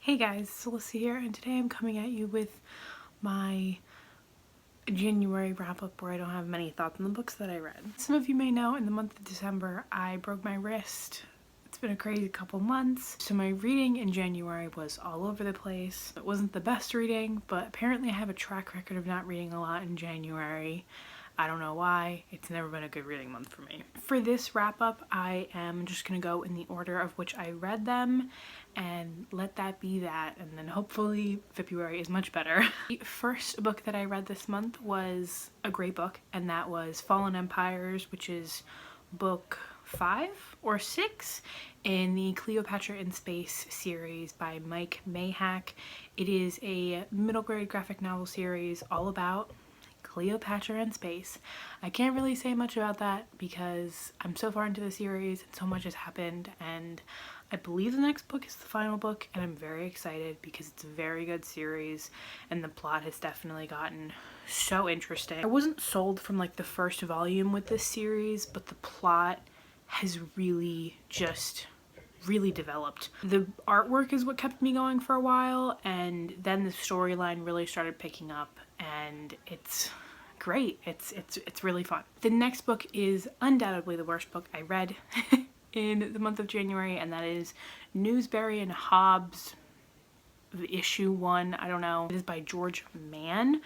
Hey guys, it's Alyssa here, and today I'm coming at you with my January wrap-up where I don't have many thoughts on the books that I read. Some of you may know in the month of December I broke my wrist. It's been a crazy couple months, so my reading in January was all over the place. It wasn't the best reading, but apparently I have a track record of not reading a lot in January. I don't know why. It's never been a good reading month for me. For this wrap-up, I am just gonna go in the order of which I read them and let that be that, and then hopefully February is much better. The first book that I read this month was a great book, and that was Fallen Empires, which is book 5 or 6 in the Cleopatra in Space series by Mike Mayhack. It is a middle grade graphic novel series all about Cleopatra in space. I can't really say much about that because I'm so far into the series and so much has happened, and I believe the next book is the final book, and I'm very excited because it's a very good series and the plot has definitely gotten so interesting. I wasn't sold from like the first volume with this series, but the plot has really developed. The artwork is what kept me going for a while, and then the storyline really started picking up, and it's great. It's really fun. The next book is undoubtedly the worst book I read in the month of January, and that is Newsberry Hobbes issue 1. I don't know. It is by George Mann.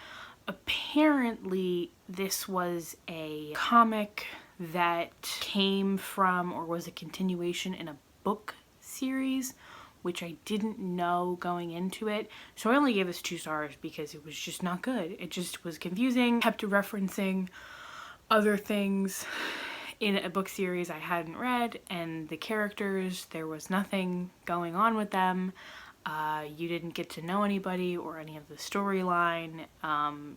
Apparently this was a comic that came from or was a continuation in a book series, which I didn't know going into it. So I only gave this 2 stars because it was just not good. It just was confusing, kept referencing other things in a book series I hadn't read, and the characters, there was nothing going on with them. You didn't get to know anybody or any of the storyline.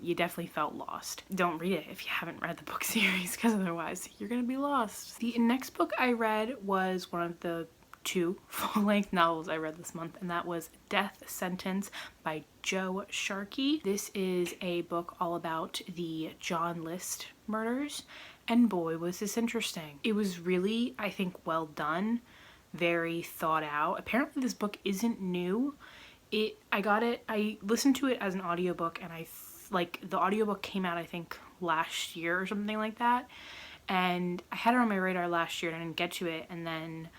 You definitely felt lost. Don't read it if you haven't read the book series, because otherwise you're gonna be lost. The next book I read was one of the 2 full-length novels I read this month, and that was Death Sentence by Joe Sharkey. This is a book all about the John List murders, and boy was this interesting. It was really, I think, well done, very thought out. Apparently this book isn't new. I listened to it as an audiobook, and the audiobook came out I think last year or something like that, and I had it on my radar last year and I didn't get to it, and then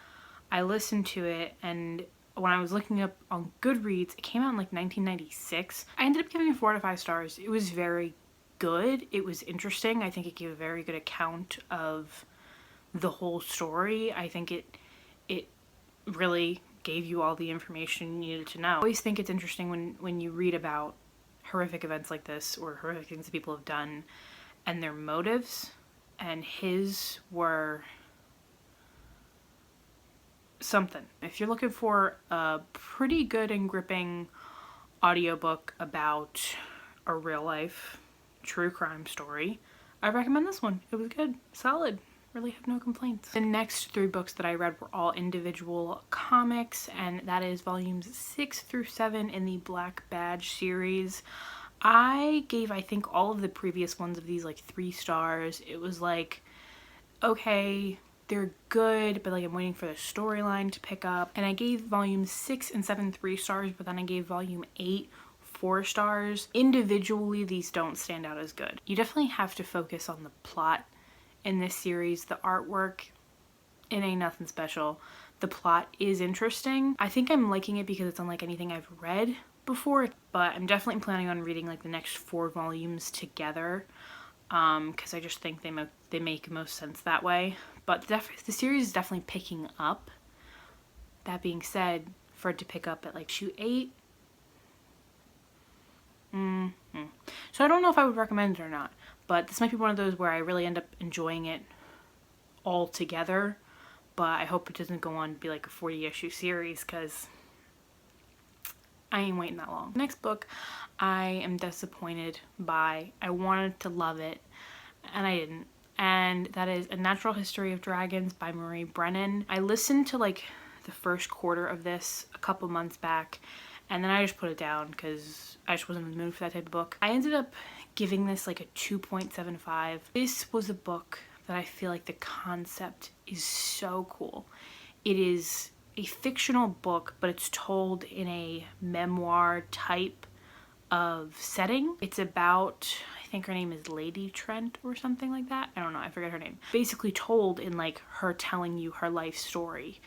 I listened to it, and when I was looking up on Goodreads, it came out in like 1996. I ended up giving it 4 out of 5 stars. It was very good. It was interesting. I think it gave a very good account of the whole story. I think it really gave you all the information you needed to know. I always think it's interesting when you read about horrific events like this, or horrific things that people have done, and their motives, and his were something. If you're looking for a pretty good and gripping audiobook about a real life true crime story, I recommend this one. It was good, solid, really have no complaints. The next 3 books that I read were all individual comics, and that is volumes 6 through 7 in the Black Badge series. I gave, I think, all of the previous ones of these like 3 stars. It was like, okay, they're good, but like I'm waiting for the storyline to pick up. And I gave volumes 6 and 7 3 stars, but then I gave volume 8 4 stars. Individually, these don't stand out as good. You definitely have to focus on the plot in this series. The artwork, it ain't nothing special. The plot is interesting. I think I'm liking it because it's unlike anything I've read before, but I'm definitely planning on reading like the next 4 volumes together, because I just think they make most sense that way. But the series is definitely picking up. That being said, for it to pick up at like issue 8, so I don't know if I would recommend it or not, but this might be one of those where I really end up enjoying it all together, but I hope it doesn't go on to be like a 40 issue series, because I ain't waiting that long. Next book I am disappointed by. I wanted to love it and I didn't, and that is A Natural History of Dragons by Marie Brennan. I listened to like the first quarter of this a couple months back, and then I just put it down because I just wasn't in the mood for that type of book. I ended up giving this like a 2.75. This was a book that I feel like the concept is so cool. It is a fictional book, but it's told in a memoir type of setting. It's about, I think her name is Lady Trent or something like that. I don't know, I forget her name. Basically told in like her telling you her life story.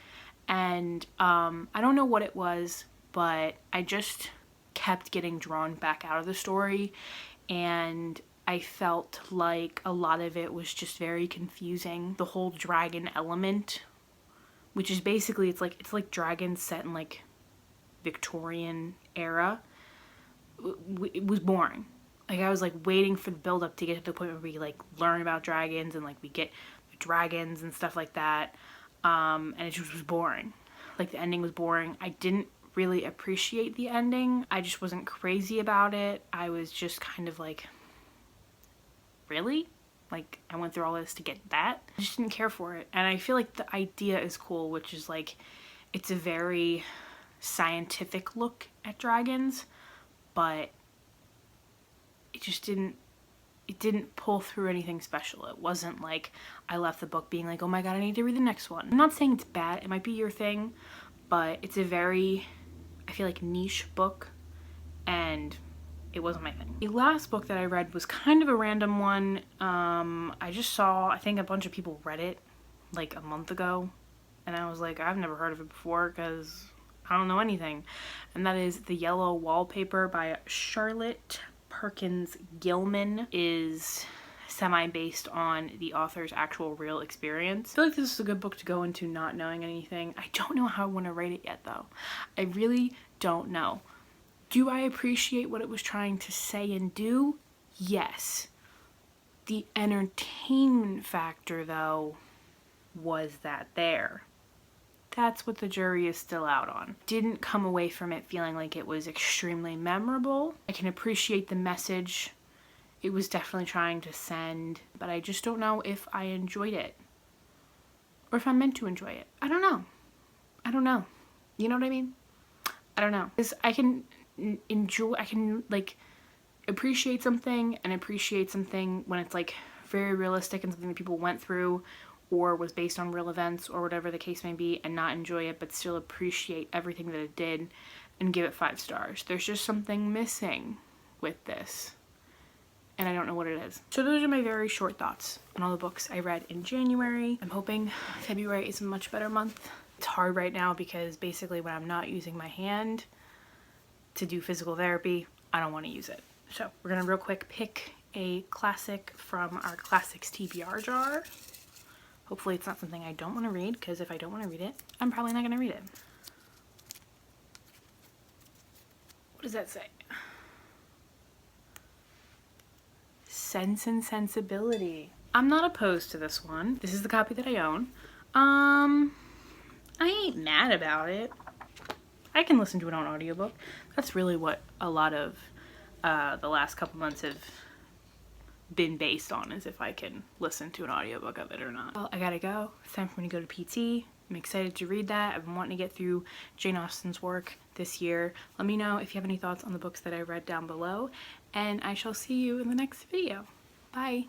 And I don't know what it was, but I just kept getting drawn back out of the story, and I felt like a lot of it was just very confusing. The whole dragon element, which is basically, it's like dragons set in like Victorian era. It was boring. Like, I was like waiting for the build up to get to the point where we like learn about dragons and like we get the dragons and stuff like that. And it just was boring. Like, the ending was boring. I didn't really appreciate the ending. I just wasn't crazy about it. I was just kind of like, really? Like, I went through all this to get that? I just didn't care for it. And I feel like the idea is cool, which is like, it's a very scientific look at dragons, but it just didn't pull through anything special. It wasn't like I left the book being like, oh my god, I need to read the next one. I'm not saying it's bad, it might be your thing, but it's a very, I feel like, niche book, and it wasn't my thing. The last book that I read was kind of a random one. I just saw, I think a bunch of people read it like a month ago, and I was like, I've never heard of it before because I don't know anything. And that is The Yellow Wallpaper by Charlotte Perkins Gilman. Is semi-based on the author's actual real experience. I feel like this is a good book to go into not knowing anything. I don't know how I want to rate it yet though. I really don't know. Do I appreciate what it was trying to say and do? Yes. The entertainment factor though, was that there? That's what the jury is still out on. Didn't come away from it feeling like it was extremely memorable. I can appreciate the message it was definitely trying to send, but I just don't know if I enjoyed it. Or if I'm meant to enjoy it. I don't know. I don't know. You know what I mean? I don't know. Because I can enjoy, I can like appreciate something and appreciate something when it's like very realistic and something that people went through or was based on real events or whatever the case may be, and not enjoy it but still appreciate everything that it did and give it 5 stars. There's just something missing with this, and I don't know what it is. So those are my very short thoughts on all the books I read in January. I'm hoping February is a much better month. It's hard right now because basically when I'm not using my hand to do physical therapy, I don't want to use it. So we're gonna real quick pick a classic from our classics TBR jar. Hopefully it's not something I don't want to read, because if I don't want to read it, I'm probably not going to read it. What does that say? Sense and Sensibility. I'm not opposed to this one. This is the copy that I own. I ain't mad about it. I can listen to it on audiobook. That's really what a lot of the last couple months have been based on, is if I can listen to an audiobook of it or not. Well, I gotta go. It's time for me to go to PT. I'm excited to read that. I've been wanting to get through Jane Austen's work this year. Let me know if you have any thoughts on the books that I read down below, and I shall see you in the next video. Bye!